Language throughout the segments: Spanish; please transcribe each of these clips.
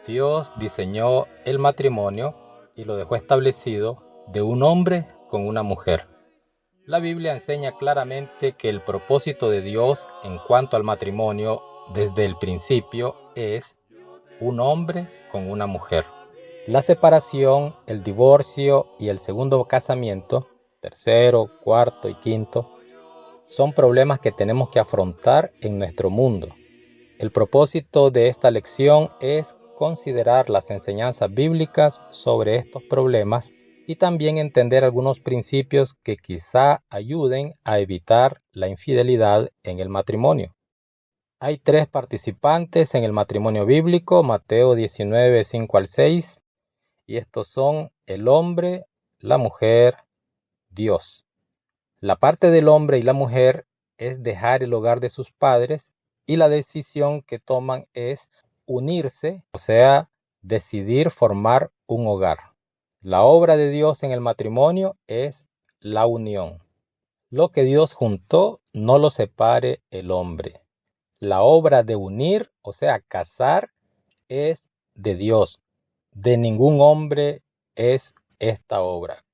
Dios diseñó el matrimonio y lo dejó establecido de un hombre con una mujer. La Biblia enseña claramente que el propósito de Dios en cuanto al matrimonio desde el principio es un hombre con una mujer. La separación, el divorcio y el segundo casamiento, tercero, cuarto y quinto, son problemas que tenemos que afrontar en nuestro mundo. El propósito de esta lección es considerar las enseñanzas bíblicas sobre estos problemas y también entender algunos principios que quizá ayuden a evitar la infidelidad en el matrimonio. Hay 3 participantes en el matrimonio bíblico, Mateo 19, 5 al 6, y estos son el hombre, la mujer, Dios. La parte del hombre y la mujer es dejar el hogar de sus padres y la decisión que toman es unirse, o sea, decidir formar un hogar. La obra de Dios en el matrimonio es la unión. Lo que Dios juntó, no lo separe el hombre. La obra de unir, o sea, casar, es de Dios. De ningún hombre es esta obra.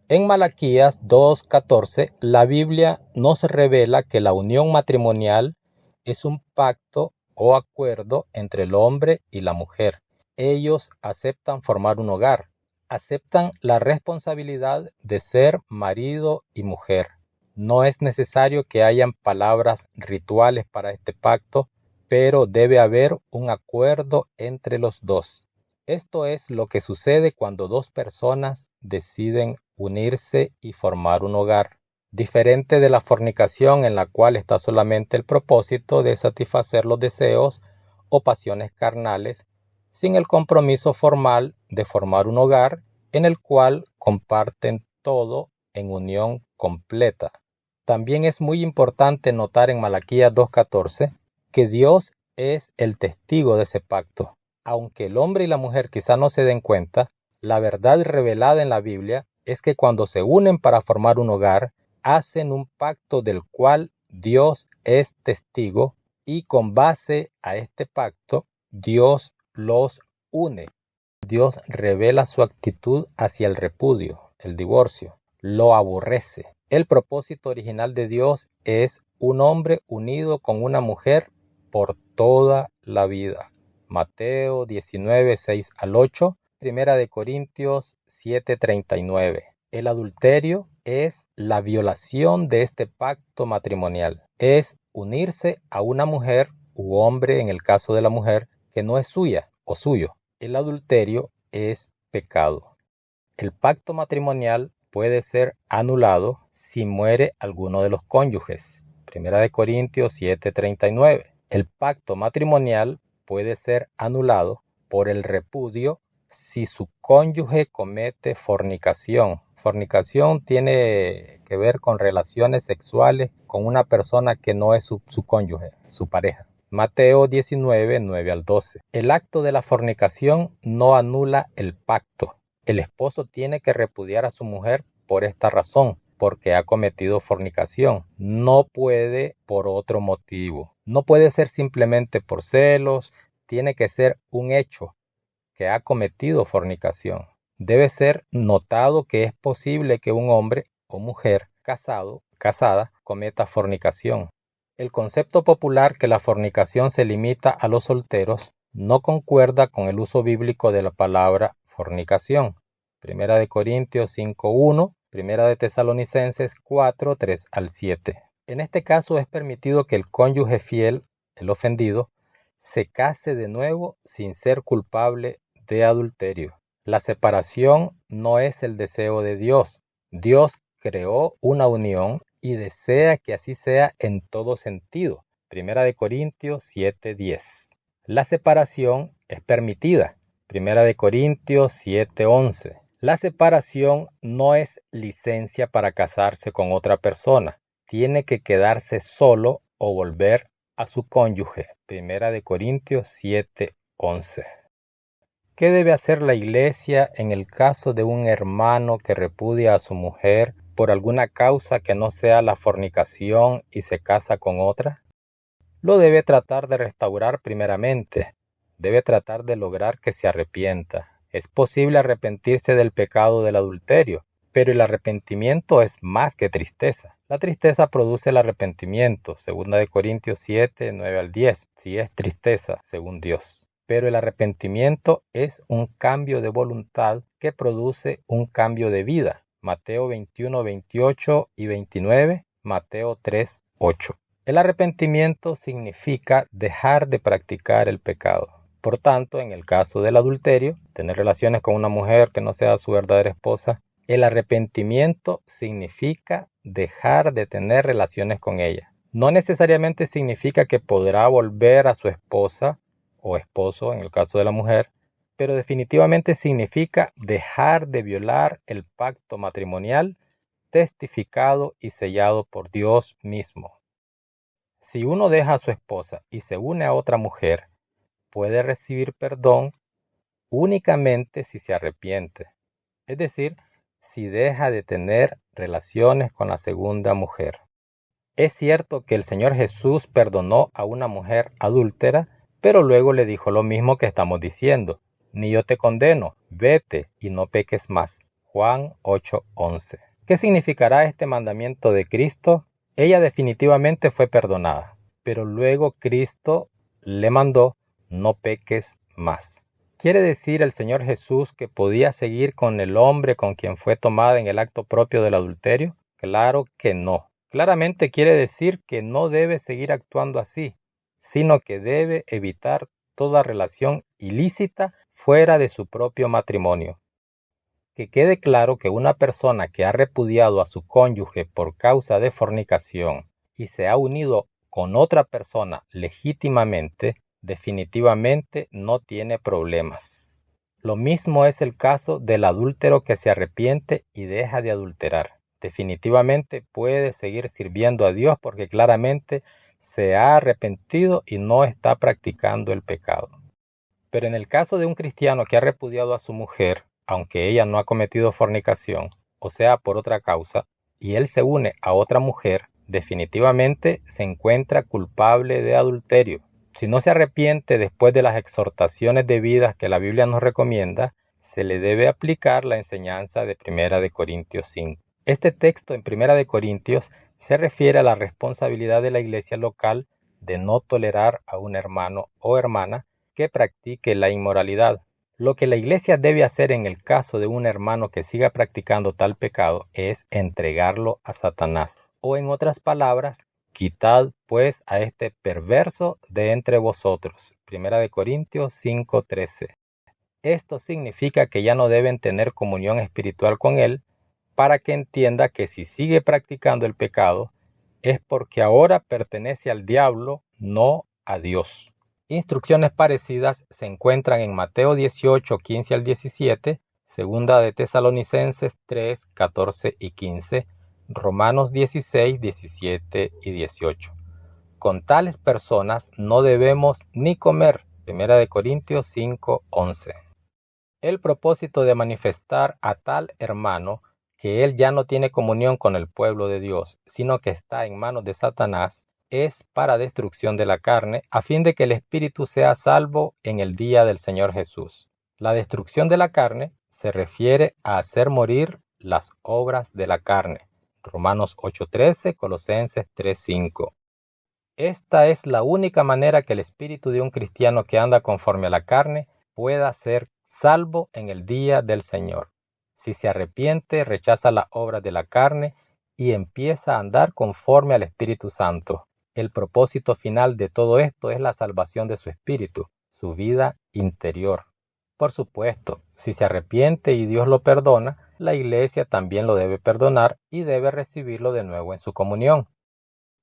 En Malaquías 2:14, la Biblia nos revela que la unión matrimonial es un pacto o acuerdo entre el hombre y la mujer. Ellos aceptan formar un hogar, aceptan la responsabilidad de ser marido y mujer. No es necesario que hayan palabras rituales para este pacto, pero debe haber un acuerdo entre los dos. Esto es lo que sucede cuando dos personas deciden unirse y formar un hogar, diferente de la fornicación en la cual está solamente el propósito de satisfacer los deseos o pasiones carnales, sin el compromiso formal de formar un hogar en el cual comparten todo en unión completa. También es muy importante notar en Malaquías 2:14 que Dios es el testigo de ese pacto. Aunque el hombre y la mujer quizá no se den cuenta, la verdad revelada en la Biblia es que cuando se unen para formar un hogar, hacen un pacto del cual Dios es testigo y con base a este pacto, Dios los une. Dios revela su actitud hacia el repudio, el divorcio, lo aborrece. El propósito original de Dios es un hombre unido con una mujer por toda la vida. Mateo 19, 6 al 8, Primera de Corintios 7, 39. El adulterio es la violación de este pacto matrimonial. Es unirse a una mujer u hombre, en el caso de la mujer, que no es suya o suyo. El adulterio es pecado. El pacto matrimonial puede ser anulado si muere alguno de los cónyuges. Primera de Corintios 7:39. El pacto matrimonial puede ser anulado por el repudio si su cónyuge comete fornicación. Fornicación tiene que ver con relaciones sexuales con una persona que no es su cónyuge, su pareja. Mateo 19, 9 al 12. El acto de la fornicación no anula el pacto. El esposo tiene que repudiar a su mujer por esta razón, porque ha cometido fornicación. No puede por otro motivo. No puede ser simplemente por celos, tiene que ser un hecho que ha cometido fornicación. Debe ser notado que es posible que un hombre o mujer casada, cometa fornicación. El concepto popular que la fornicación se limita a los solteros no concuerda con el uso bíblico de la palabra fornicación. Primera de Corintios 5:1, Primera de Tesalonicenses 4, 3 al 7. En este caso es permitido que el cónyuge fiel, el ofendido, se case de nuevo sin ser culpable de adulterio. La separación no es el deseo de Dios. Dios creó una unión y desea que así sea en todo sentido. Primera de Corintios 7:10. La separación es permitida. Primera de Corintios 7:11. La separación no es licencia para casarse con otra persona. Tiene que quedarse solo o volver a su cónyuge. Primera de Corintios 7:11. ¿Qué debe hacer la iglesia en el caso de un hermano que repudia a su mujer por alguna causa que no sea la fornicación y se casa con otra, lo debe tratar de restaurar primeramente. Debe tratar de lograr que se arrepienta. Es posible arrepentirse del pecado del adulterio, pero el arrepentimiento es más que tristeza. La tristeza produce el arrepentimiento, 2 Corintios 7, 9 al 10, si es tristeza, según Dios. Pero el arrepentimiento es un cambio de voluntad que produce un cambio de vida. Mateo 21, 28 y 29, Mateo 3, 8. El arrepentimiento significa dejar de practicar el pecado. Por tanto, en el caso del adulterio, tener relaciones con una mujer que no sea su verdadera esposa, el arrepentimiento significa dejar de tener relaciones con ella. No necesariamente significa que podrá volver a su esposa o esposo en el caso de la mujer, pero definitivamente significa dejar de violar el pacto matrimonial testificado y sellado por Dios mismo. Si uno deja a su esposa y se une a otra mujer, puede recibir perdón únicamente si se arrepiente, es decir, si deja de tener relaciones con la segunda mujer. Es cierto que el Señor Jesús perdonó a una mujer adúltera, pero luego le dijo lo mismo que estamos diciendo: ni yo te condeno, vete y no peques más. Juan 8:11. ¿Qué significará este mandamiento de Cristo? Ella definitivamente fue perdonada, pero luego Cristo le mandó: no peques más. ¿Quiere decir el Señor Jesús que podía seguir con el hombre con quien fue tomada en el acto propio del adulterio? Claro que no. Claramente quiere decir que no debe seguir actuando así, sino que debe evitar toda relación ilícita fuera de su propio matrimonio. Que quede claro que una persona que ha repudiado a su cónyuge por causa de fornicación y se ha unido con otra persona legítimamente, definitivamente no tiene problemas. Lo mismo es el caso del adúltero que se arrepiente y deja de adulterar. Definitivamente puede seguir sirviendo a Dios porque claramente se ha arrepentido y no está practicando el pecado. Pero en el caso de un cristiano que ha repudiado a su mujer, aunque ella no ha cometido fornicación, o sea, por otra causa, y él se une a otra mujer, definitivamente se encuentra culpable de adulterio. Si no se arrepiente después de las exhortaciones debidas que la Biblia nos recomienda, se le debe aplicar la enseñanza de 1 Corintios 5. Este texto en 1 Corintios se refiere a la responsabilidad de la iglesia local de no tolerar a un hermano o hermana que practique la inmoralidad. Lo que la iglesia debe hacer en el caso de un hermano que siga practicando tal pecado es entregarlo a Satanás. O en otras palabras, quitad pues a este perverso de entre vosotros. 1 Corintios 5:13. Esto significa que ya no deben tener comunión espiritual con él, para que entienda que si sigue practicando el pecado, es porque ahora pertenece al diablo, no a Dios. Instrucciones parecidas se encuentran en Mateo 18, 15 al 17, Segunda de Tesalonicenses 3, 14 y 15, Romanos 16, 17 y 18. Con tales personas no debemos ni comer. 1 Corintios 5, 11. El propósito de manifestar a tal hermano que él ya no tiene comunión con el pueblo de Dios, sino que está en manos de Satanás, es para destrucción de la carne, a fin de que el espíritu sea salvo en el día del Señor Jesús. La destrucción de la carne se refiere a hacer morir las obras de la carne. Romanos 8:13, Colosenses 3:5. Esta es la única manera que el espíritu de un cristiano que anda conforme a la carne pueda ser salvo en el día del Señor. Si se arrepiente, rechaza las obras de la carne y empieza a andar conforme al Espíritu Santo. El propósito final de todo esto es la salvación de su espíritu, su vida interior. Por supuesto, si se arrepiente y Dios lo perdona, la iglesia también lo debe perdonar y debe recibirlo de nuevo en su comunión.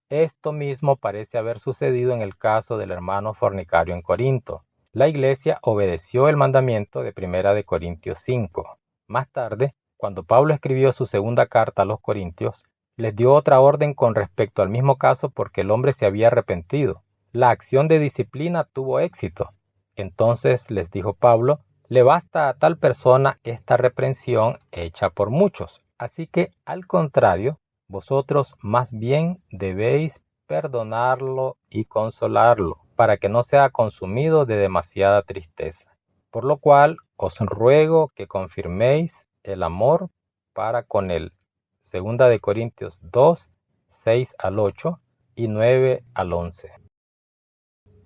Esto mismo parece haber sucedido en el caso del hermano fornicario en Corinto. La iglesia obedeció el mandamiento de 1 Corintios 5. Más tarde, cuando Pablo escribió su segunda carta a los Corintios, les dio otra orden con respecto al mismo caso porque el hombre se había arrepentido. La acción de disciplina tuvo éxito. Entonces les dijo Pablo: le basta a tal persona esta reprensión hecha por muchos. Así que, al contrario, vosotros más bien debéis perdonarlo y consolarlo, para que no sea consumido de demasiada tristeza. Por lo cual os ruego que confirméis el amor para con él. 2 Corintios 2, 6 al 8 y 9 al 11.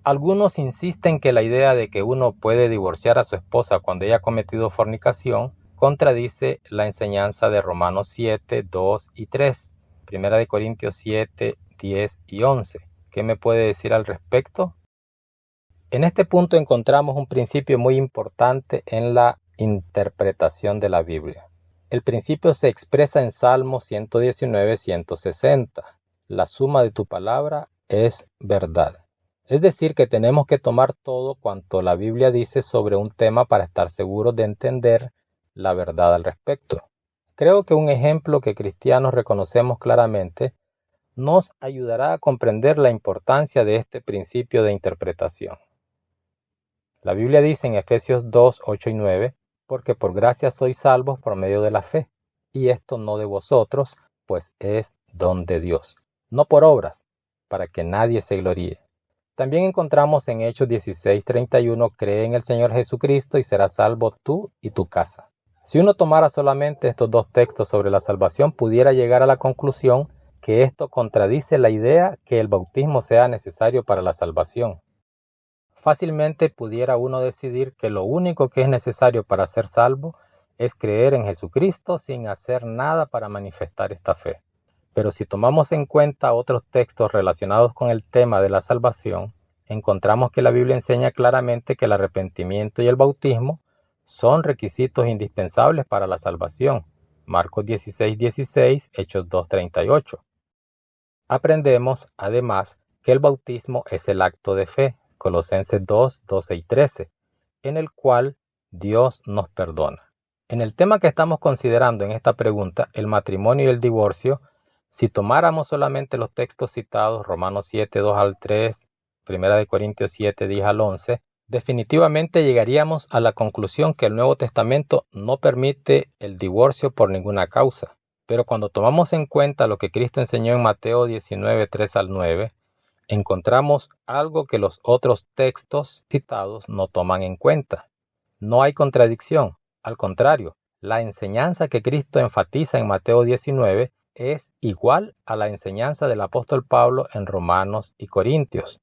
Algunos insisten que la idea de que uno puede divorciar a su esposa cuando ella ha cometido fornicación contradice la enseñanza de Romanos 7, 2 y 3, 1 Corintios 7, 10 y 11. ¿Qué me puede decir al respecto? En este punto encontramos un principio muy importante en la interpretación de la Biblia. El principio se expresa en Salmo 119, 160. La suma de tu palabra es verdad. Es decir, que tenemos que tomar todo cuanto la Biblia dice sobre un tema para estar seguros de entender la verdad al respecto. Creo que un ejemplo que cristianos reconocemos claramente nos ayudará a comprender la importancia de este principio de interpretación. La Biblia dice en Efesios 2, 8 y 9, porque por gracia sois salvos por medio de la fe, y esto no de vosotros, pues es don de Dios, no por obras, para que nadie se gloríe. También encontramos en Hechos 16, 31, cree en el Señor Jesucristo y serás salvo tú y tu casa. Si uno tomara solamente estos dos textos sobre la salvación, pudiera llegar a la conclusión que esto contradice la idea que el bautismo sea necesario para la salvación. Fácilmente pudiera uno decidir que lo único que es necesario para ser salvo es creer en Jesucristo sin hacer nada para manifestar esta fe. Pero si tomamos en cuenta otros textos relacionados con el tema de la salvación, encontramos que la Biblia enseña claramente que el arrepentimiento y el bautismo son requisitos indispensables para la salvación. Marcos 16, 16, Hechos 2, 38. Aprendemos, además, que el bautismo es el acto de fe, Colosenses 2, 12 y 13, en el cual Dios nos perdona. En el tema que estamos considerando en esta pregunta, el matrimonio y el divorcio, si tomáramos solamente los textos citados, Romanos 7, 2 al 3, 1 Corintios 7, 10 al 11, definitivamente llegaríamos a la conclusión que el Nuevo Testamento no permite el divorcio por ninguna causa. Pero cuando tomamos en cuenta lo que Cristo enseñó en Mateo 19, 3 al 9, encontramos algo que los otros textos citados no toman en cuenta. No hay contradicción. Al contrario, la enseñanza que Cristo enfatiza en Mateo 19 es igual a la enseñanza del apóstol Pablo en Romanos y Corintios.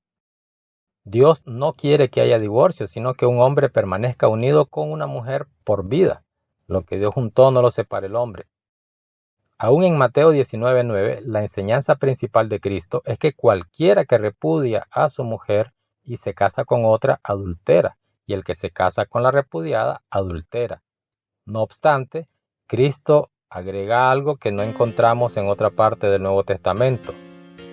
Dios no quiere que haya divorcio, sino que un hombre permanezca unido con una mujer por vida. Lo que Dios juntó no lo separa el hombre. Aún en Mateo 19:9, la enseñanza principal de Cristo es que cualquiera que repudia a su mujer y se casa con otra, adultera, y el que se casa con la repudiada, adultera. No obstante, Cristo agrega algo que no encontramos en otra parte del Nuevo Testamento,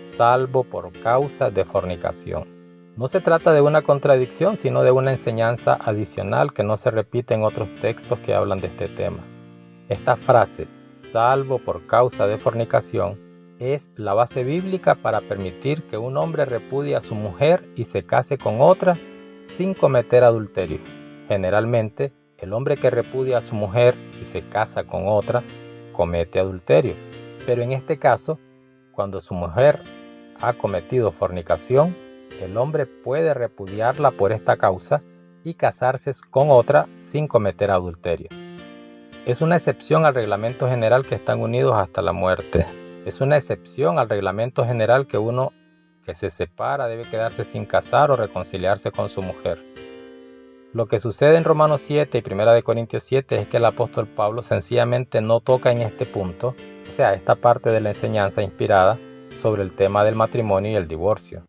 salvo por causa de fornicación. No se trata de una contradicción, sino de una enseñanza adicional que no se repite en otros textos que hablan de este tema. Esta frase, salvo por causa de fornicación, es la base bíblica para permitir que un hombre repudie a su mujer y se case con otra sin cometer adulterio. Generalmente, el hombre que repudia a su mujer y se casa con otra comete adulterio. Pero en este caso, cuando su mujer ha cometido fornicación, el hombre puede repudiarla por esta causa y casarse con otra sin cometer adulterio. Es una excepción al reglamento general que están unidos hasta la muerte. Es una excepción al reglamento general que uno que se separa debe quedarse sin casar o reconciliarse con su mujer. Lo que sucede en Romanos 7 y 1 Corintios 7 es que el apóstol Pablo sencillamente no toca en este punto, o sea, esta parte de la enseñanza inspirada sobre el tema del matrimonio y el divorcio.